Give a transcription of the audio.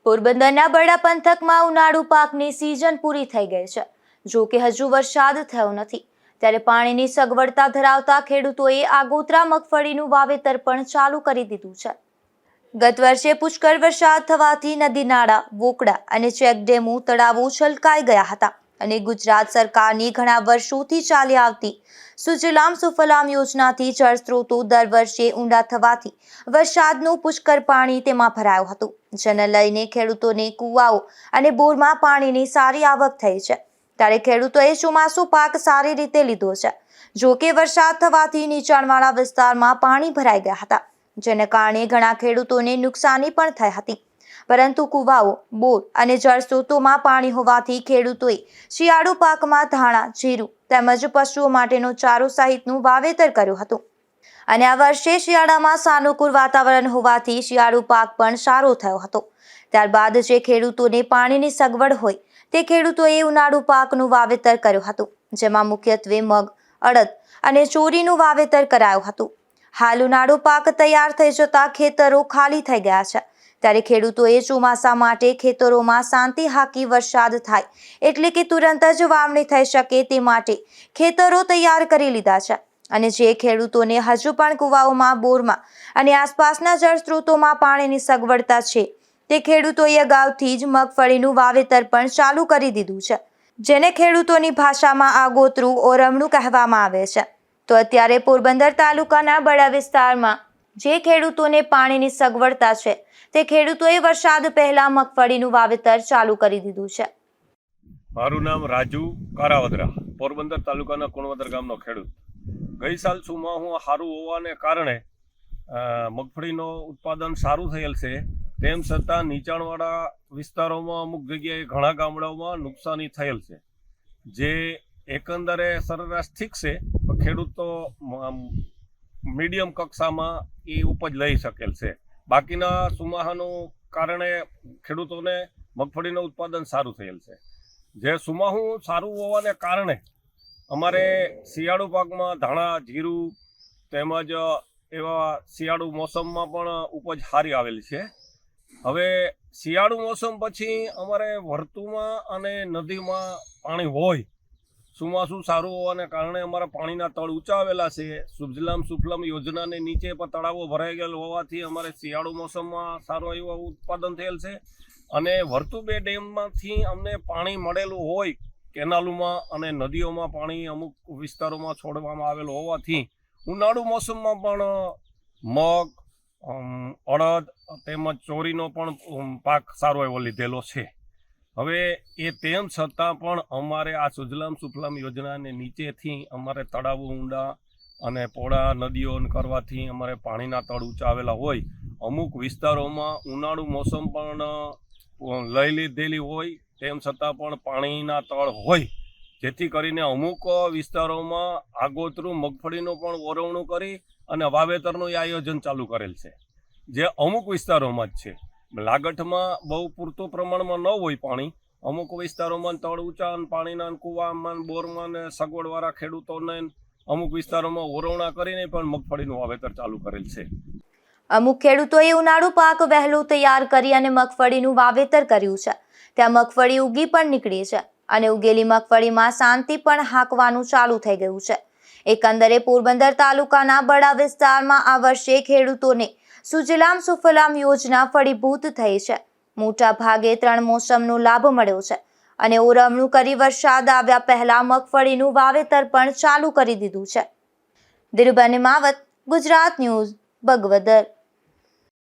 પોરબંદરના બરડા પંથકમાં ઉનાળુ પાકની સિઝન પૂરી થઈ ગઈ છે. જો કે હજુ વરસાદ થયો નથી, ત્યારે પાણીની સગવડતા ધરાવતા ખેડૂતોએ આગોતરા મગફળીનું વાવેતર પણ ચાલુ કરી દીધું છે. ગત વર્ષે પુષ્કળ વરસાદ થવાથી નદી નાળા, વોકડા અને ચેકડેમો, તળાવો છલકાઈ ગયા હતા અને ગુજરાત સરકારની ઘણા વર્ષોથી ચાલી આવતી સુજલામ સુફલામ યોજનાથી જળસ્ત્રોતો દર વર્ષે ઊંડા થવાથી વરસાદનું પુષ્કળ પાણી તેમાં ભરાયું હતું, જેને લઈને ખેડૂતોને કુવાઓ અને બોરમાં પાણીની સારી આવક થઈ છે. ત્યારે ખેડૂતોએ ચોમાસુ પાક સારી રીતે લીધો છે. જો કે વરસાદ થવાથી નીચાણવાળા વિસ્તારમાં પાણી ભરાઈ ગયા હતા, જેને કારણે ઘણા ખેડૂતોને નુકસાની પણ થઈ હતી. પરંતુ કુવાઓ, બોર અને જળસ્ત્રોતોમાં પાણી હોવાથી ખેડૂતોએ શિયાળુ પાકમાં ધાણા, જીરું તેમજ પશુઓ માટેનો ચારો સહિતનું વાવેતર કર્યું હતું. અને આ વર્ષે શિયાળામાં સાનુકૂળ વાતાવરણ હોવાથી શિયાળુ પાક પણ સારો થયો હતો. ત્યારબાદ જે ખેડૂતોને પાણીની સગવડ હોય તે ખેડૂતોએ ઉનાળુ પાકનું વાવેતર કર્યું હતું, જેમાં મુખ્યત્વે મગ, અડદ અને ચોરીનું વાવેતર કરાયું હતું. હાલ ઉનાળુ પાક તૈયાર થઈ જતા ખેતરો ખાલી થઈ ગયા છે. ત્યારે ખેડૂતોએ ચોમાસા માટે ખેતરોમાં શાંતિ હાકી વરસાદ થાય એટલે કે તુરંત જ વાવણી થઈ શકે તે માટે ખેતરો તૈયાર કરી લીધા છે. અને જે ખેડૂતોને હજુ પણ કુવાઓમાં, બોરમાં અને આસપાસના જળ સ્ત્રોતોમાં પાણીની સગવડતા છે તે ખેડૂતોએ અગાઉથી જ મગફળીનું વાવેતર પણ ચાલુ કરી દીધું છે, જેને ખેડૂતોની ભાષામાં આગોતરું ઓરમણું કહેવામાં આવે છે. તો અત્યારે પોરબંદર તાલુકાના બરડા વિસ્તારમાં જે ખેડૂતોને પાણીની સગવડતા છે તે ખેડૂતોએ વરસાદ પહેલા મગફળીનું વાવેતર ચાલુ કરી દીધું છે. મારું નામ રાજુ કારાવદરા, પોરબંદર તાલુકાના કુણવદર ગામનો ખેડૂત. ગઈ સાલ ચોમાસું સારું હોવાને કારણે મગફળીનું ઉત્પાદન સારું થયેલ છે. તેમ છતાં નીચાણવાળા વિસ્તારોમાં અમુક જગ્યાએ ઘણા ગામડાઓમાં નુકસાની થયેલ છે. જે એકંદરે સરેરાશ ઠીક છે, પણ ખેડૂતો મીડિયમ કક્ષામાં એ ઉપજ લઈ શકેલ છે. બાકીના ચોમાસાનું કારણે ખેડૂતોને મગફળીનું ઉત્પાદન સારું થયેલ છે. જે ચોમાસું સારું હોવાને કારણે અમારે શિયાળુ પાકમાં ધાણા, જીરું તેમજ એવા શિયાળુ મોસમમાં પણ ઉપજ સારી આવેલી છે. હવે શિયાળુ મોસમ પછી અમારે વર્તુમાં અને નદીમાં પાણી હોય. ચોમાસું સારું હોવાને કારણે અમારા પાણીના તળ ઊંચા આવેલા છે. સુજલામ સુફલામ યોજનાને નીચે પણ તળાવો ભરાઈ ગયેલ હોવાથી અમારે શિયાળુ મોસમમાં સારું એવું ઉત્પાદન થયેલ છે. અને વર્તુ 2 ડેમમાંથી અમને પાણી મળેલું હોય કેનાલોમાં અને નદીઓમાં પાણી અમુક વિસ્તારોમાં છોડવામાં આવેલું હોવાથી ઉનાળુ મોસમમાં પણ મગ, અડદ તેમજ ચોરીનો પણ પાક સારો એવો લીધેલો છે. હવે એ તેમ છતાં પણ અમારે આ સુજલામ સુફલામ યોજનાને નીચેથી અમારે તળાવો ઊંડા અને પહોળા નદીઓ કરવાથી અમારે પાણીના તળ ઊંચા આવેલા હોય. અમુક વિસ્તારોમાં ઉનાળુ મોસમ પણ લઈ લીધેલી હોય, તેમ છતાં પણ પાણીના તળ હોય, જેથી કરીને અમુક વિસ્તારોમાં આગોતરું મગફળીનું પણ ઓરવણું કરી અને વાવેતરનું આયોજન ચાલુ કરેલ છે. જે અમુક વિસ્તારોમાં જ છે. લાગઠમાં બહુ પૂરતું પ્રમાણમાં ન હોય પાણી. અમુક વિસ્તારોમાં તળ ઊંચા અને પાણીના કૂવામાં, બોરમાં ને સગવડવાળા ખેડૂતોને અમુક વિસ્તારોમાં ઓરવણા કરીને પણ મગફળીનું વાવેતર ચાલુ કરેલ છે. અમુક ખેડૂતોએ ઉનાળુ પાક વહેલો તૈયાર કરી અને મગફળીનું વાવેતર કર્યું છે. ત્યાં મગફળી ઉગી પણ નીકળી છે અને ઉગેલી મગફળીમાં શાંતિ પણ હાંકવાનું ચાલુ થઈ ગયું છે. એકંદરે પોરબંદર તાલુકાના બરડા વિસ્તારમાં આ વર્ષે ખેડૂતોને સુજલામ સુફલામ યોજના ફળીભૂત થઈ છે. મોટા ભાગે 3 મોસમનો લાભ મળ્યો છે અને ઓરમણું કરી વરસાદ આવ્યા પહેલા મગફળીનું વાવેતર પણ ચાલુ કરી દીધું છે. ધીરુભાઈ માવત, ગુજરાત ન્યૂઝ, બગવદર.